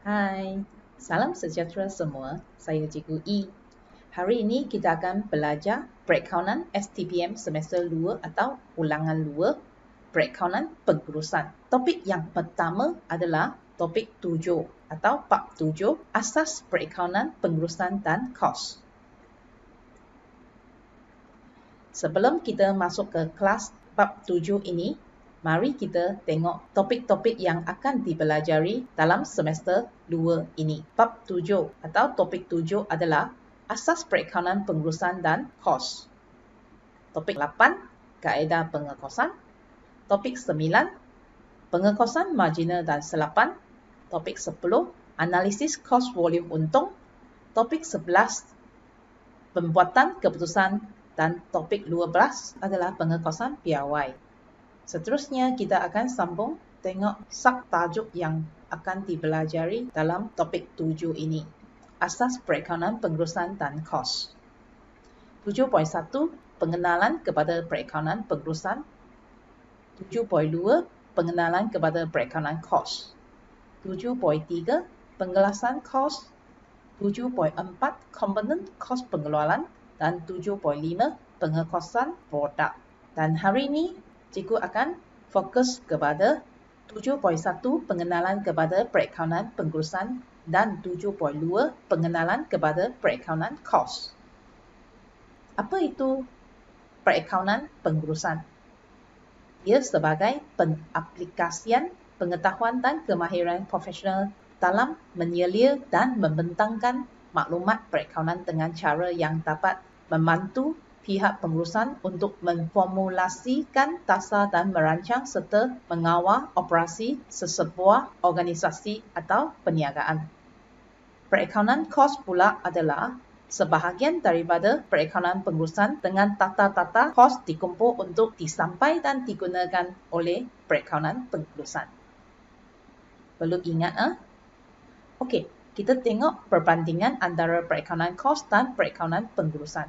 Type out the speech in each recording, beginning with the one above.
Hai, salam sejahtera semua. Saya Cikgu E. Hari ini kita akan belajar perakaunan STPM semester 2 atau ulangan 2, perakaunan pengurusan. Topik yang pertama adalah topik 7 atau bab 7, asas perakaunan pengurusan dan kos. Sebelum kita masuk ke kelas bab 7 ini, mari kita tengok topik-topik yang akan dipelajari dalam semester 2 ini. Bab 7 atau topik 7 adalah asas perakaunan pengurusan dan kos. Topik 8, kaedah pengekosan. Topik 9, pengekosan marginal dan selapan. Topik 10, analisis kos volume untung. Topik 11, pembuatan keputusan. Dan topik 12 adalah pengekosan piawai. Seterusnya kita akan sambung tengok sub tajuk yang akan dipelajari dalam topik 7 ini. Asas perakaunan pengurusan dan kos. 7.1 pengenalan kepada perakaunan pengurusan. 7.2 pengenalan kepada perakaunan kos. 7.3 penjelasan kos. 7.4 komponen kos pengeluaran. Dan 7.5 pengekosan produk. Dan hari ini cikgu akan fokus kepada 7.1 pengenalan kepada perakaunan pengurusan dan 7.2 pengenalan kepada perakaunan kos. Apa itu perakaunan pengurusan? Ia sebagai pengaplikasian pengetahuan dan kemahiran profesional dalam menyelia dan membentangkan maklumat perakaunan dengan cara yang dapat membantu pihak pengurusan untuk memformulasikan dasar dan merancang serta mengawal operasi sesebuah organisasi atau perniagaan. Perakaunan kos pula adalah sebahagian daripada perakaunan pengurusan dengan tata-tata kos dikumpul untuk disampai dan digunakan oleh perakaunan pengurusan. Perlu ingat Okey, kita tengok perbandingan antara perakaunan kos dan perakaunan pengurusan.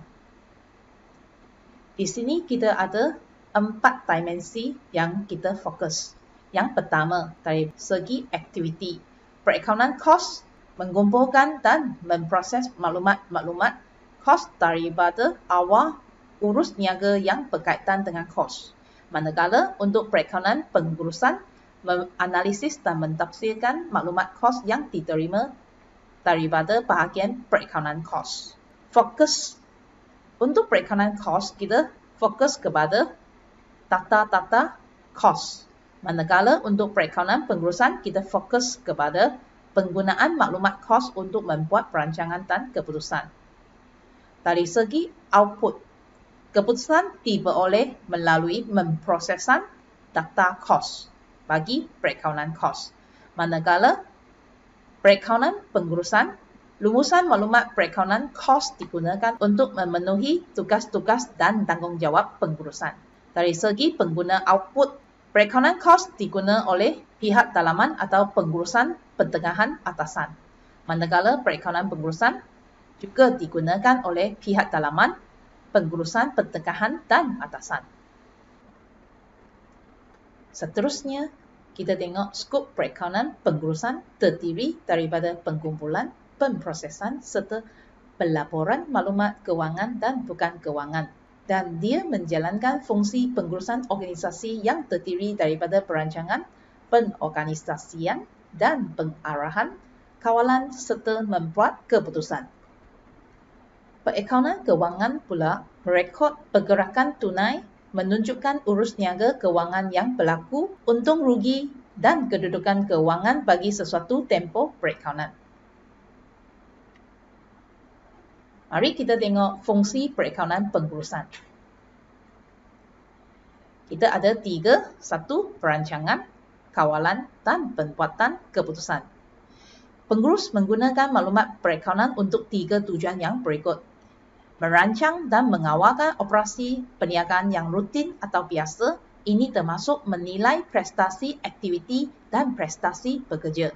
Di sini kita ada 4 dimensi yang kita fokus. Yang pertama, dari segi aktiviti. Perakaunan kos mengumpulkan dan memproses maklumat-maklumat kos daripada awal urus niaga yang berkaitan dengan kos. Manakala untuk perakaunan pengurusan menganalisis dan mentafsirkan maklumat kos yang diterima daripada bahagian perakaunan kos. Fokus untuk perakaunan kos, kita fokus kepada tata-tata kos. Manakala untuk perakaunan pengurusan, kita fokus kepada penggunaan maklumat kos untuk membuat perancangan dan keputusan. Dari segi output, keputusan diperoleh melalui memprosesan data kos bagi perakaunan kos. Manakala perakaunan pengurusan, lumusan maklumat perakaunan kos digunakan untuk memenuhi tugas-tugas dan tanggungjawab pengurusan. Dari segi pengguna output, perakaunan kos digunakan oleh pihak dalaman atau pengurusan pentengahan atasan. Manakala perakaunan pengurusan juga digunakan oleh pihak dalaman, pengurusan pentengahan dan atasan. Seterusnya, kita tengok skop perakaunan pengurusan terdiri daripada pengumpulan, pemprosesan serta pelaporan maklumat kewangan dan bukan kewangan. Dan dia menjalankan fungsi pengurusan organisasi yang terdiri daripada perancangan, pengorganisasian dan pengarahan, kawalan serta membuat keputusan. Perakaunan kewangan pula merekod pergerakan tunai, menunjukkan urus niaga kewangan yang berlaku, untung rugi dan kedudukan kewangan bagi sesuatu tempoh perakaunan. Mari kita tengok fungsi perakaunan pengurusan. Kita ada 3, 1 perancangan, kawalan dan pembuatan keputusan. Pengurus menggunakan maklumat perakaunan untuk 3 tujuan yang berikut. Merancang dan mengawalkan operasi perniagaan yang rutin atau biasa, ini termasuk menilai prestasi aktiviti dan prestasi pekerja.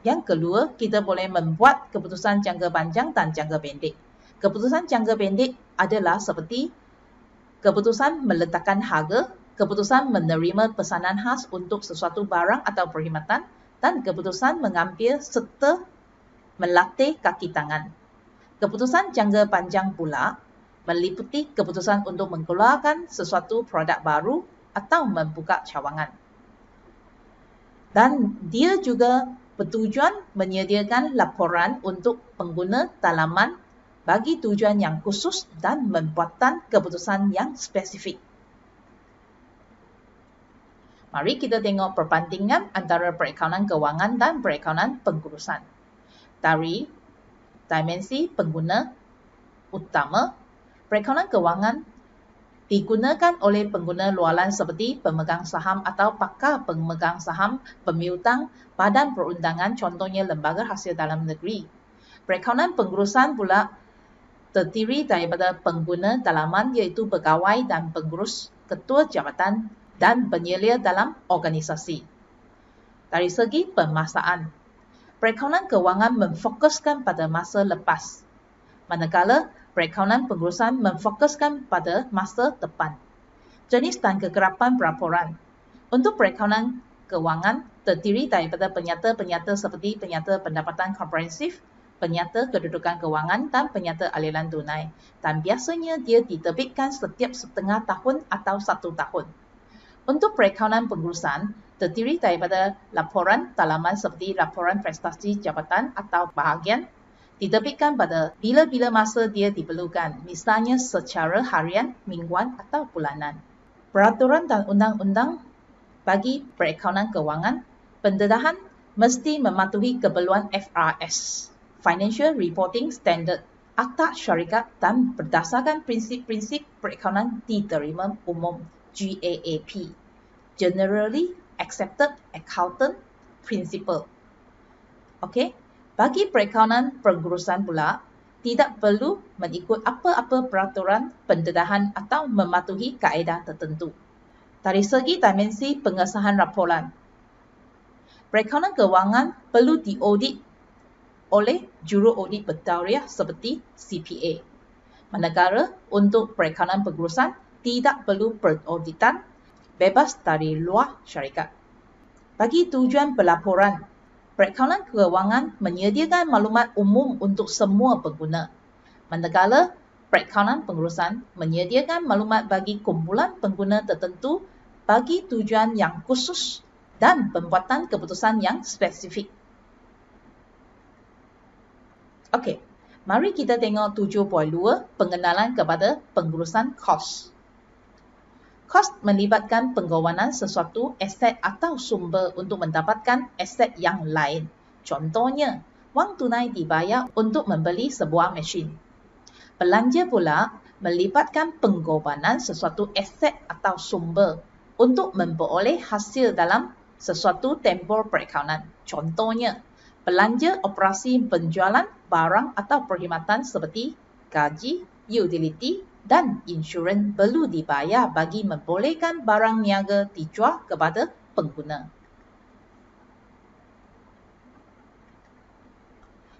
Yang kedua, kita boleh membuat keputusan jangka panjang dan jangka pendek. Keputusan jangka pendek adalah seperti keputusan meletakkan harga, keputusan menerima pesanan khas untuk sesuatu barang atau perkhidmatan, dan keputusan mengambil serta melatih kaki tangan. Keputusan jangka panjang pula meliputi keputusan untuk mengeluarkan sesuatu produk baru atau membuka cawangan. Dan dia juga bertujuan menyediakan laporan untuk pengguna dalaman bagi tujuan yang khusus dan membuatkan keputusan yang spesifik. Mari kita tengok perbandingan antara perakaunan kewangan dan perakaunan pengurusan. Dari dimensi pengguna utama, perakaunan kewangan digunakan oleh pengguna luaran seperti pemegang saham atau pakar pemegang saham, pemiutang, badan perundangan, contohnya lembaga hasil dalam negeri. Perakaunan pengurusan pula terdiri daripada pengguna dalaman iaitu pegawai dan pengurus, ketua jabatan dan penyelia dalam organisasi. Dari segi pemasaan, perakaunan kewangan memfokuskan pada masa lepas, manakala perakaunan pengurusan memfokuskan pada masa depan. Jenis dan kekerapan pelaporan. Untuk perakaunan kewangan terdiri daripada penyata-penyata seperti penyata pendapatan komprehensif, penyata kedudukan kewangan dan penyata aliran tunai. Dan biasanya dia diterbitkan setiap setengah tahun atau 1 tahun. Untuk perakaunan pengurusan terdiri daripada laporan dalaman seperti laporan prestasi jabatan atau bahagian, diterbitkan pada bila-bila masa dia diperlukan, misalnya secara harian, mingguan atau bulanan. Peraturan dan undang-undang bagi perakaunan kewangan, pendedahan mesti mematuhi keperluan FRS, Financial Reporting Standard, Akta Syarikat dan berdasarkan prinsip-prinsip perakaunan diterima umum GAAP, Generally Accepted Accounting Principle. Okey, bagi perakaunan pengurusan pula, tidak perlu mengikut apa-apa peraturan pendedahan atau mematuhi kaedah tertentu. Dari segi dimensi pengesahan laporan, perakaunan kewangan perlu diaudit oleh juru audit berdauriah seperti CPA. Manakala untuk perakaunan pengurusan tidak perlu perauditan, bebas dari luar syarikat. Bagi tujuan pelaporan, perakaunan kewangan menyediakan maklumat umum untuk semua pengguna. Manakala perakaunan pengurusan menyediakan maklumat bagi kumpulan pengguna tertentu bagi tujuan yang khusus dan pembuatan keputusan yang spesifik. Okey, mari kita tengok 7.2, pengenalan kepada pengurusan kos. Kos melibatkan penggawanan sesuatu aset atau sumber untuk mendapatkan aset yang lain. Contohnya, wang tunai dibayar untuk membeli sebuah mesin. Belanja pula melibatkan penggawanan sesuatu aset atau sumber untuk memperoleh hasil dalam sesuatu tempoh perakaunan. Contohnya, belanja operasi penjualan barang atau perkhidmatan seperti gaji, utility dan insurans perlu dibayar bagi membolehkan barang niaga dijual kepada pengguna.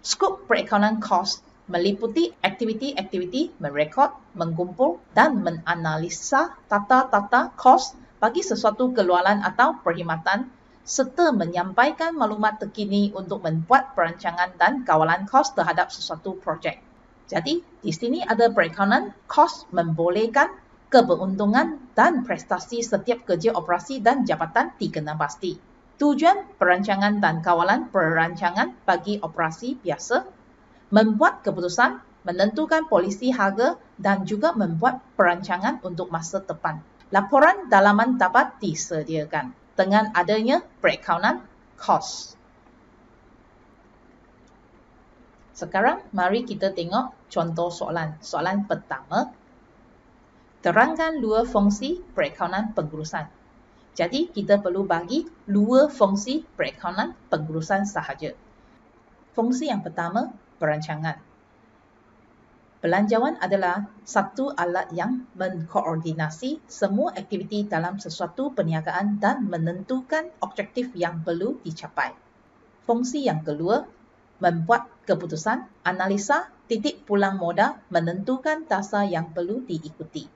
Skop perakaunan kos meliputi aktiviti-aktiviti merekod, mengumpul dan menganalisa tata-tata kos bagi sesuatu keluaran atau perkhidmatan serta menyampaikan maklumat terkini untuk membuat perancangan dan kawalan kos terhadap sesuatu projek. Jadi, di sini ada perakaunan kos membolehkan keberuntungan dan prestasi setiap kerja operasi dan jabatan dikenal pasti. Tujuan perancangan dan kawalan perancangan bagi operasi biasa, membuat keputusan, menentukan polisi harga dan juga membuat perancangan untuk masa depan. Laporan dalaman dapat disediakan dengan adanya perakaunan kos. Sekarang, mari kita tengok contoh soalan. Soalan pertama, terangkan 2 fungsi perakaunan pengurusan. Jadi, kita perlu bagi 2 fungsi perakaunan pengurusan sahaja. Fungsi yang pertama, perancangan. Belanjawan adalah satu alat yang mengkoordinasi semua aktiviti dalam sesuatu perniagaan dan menentukan objektif yang perlu dicapai. Fungsi yang kedua, membuat keputusan, analisa, titik pulang modal, menentukan dasar yang perlu diikuti.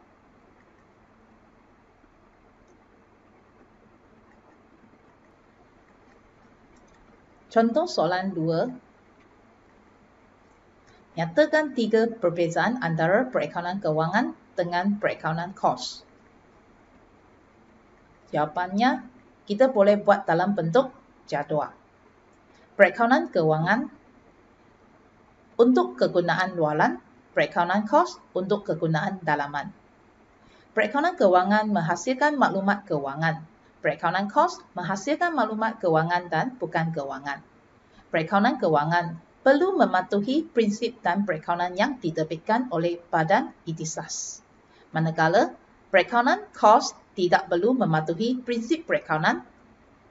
Contoh soalan 2. Nyatakan 3 perbezaan antara perakaunan kewangan dengan perakaunan kos. Jawapannya, kita boleh buat dalam bentuk jadual. Perakaunan kewangan untuk kegunaan luaran, perakaunan kos untuk kegunaan dalaman. Perakaunan kewangan menghasilkan maklumat kewangan. Perakaunan kos menghasilkan maklumat kewangan dan bukan kewangan. Perakaunan kewangan perlu mematuhi prinsip dan perakaunan yang diterbitkan oleh Badan Ikhtisas. Manakala perakaunan kos tidak perlu mematuhi prinsip perakaunan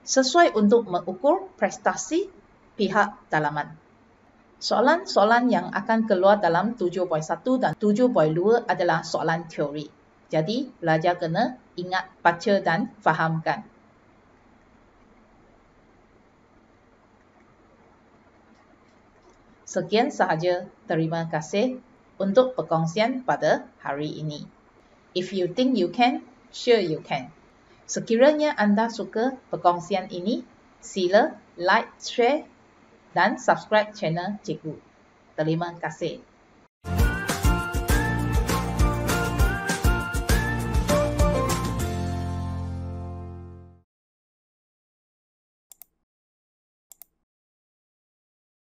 sesuai untuk mengukur prestasi pihak dalaman. Soalan-soalan yang akan keluar dalam 7.1 dan 7.2 adalah soalan teori. Jadi, pelajar kena ingat, baca dan fahamkan. Sekian sahaja. Terima kasih untuk perkongsian pada hari ini. If you think you can, sure you can. Sekiranya anda suka perkongsian ini, sila like, share dan subscribe channel Cikgu. Terima kasih.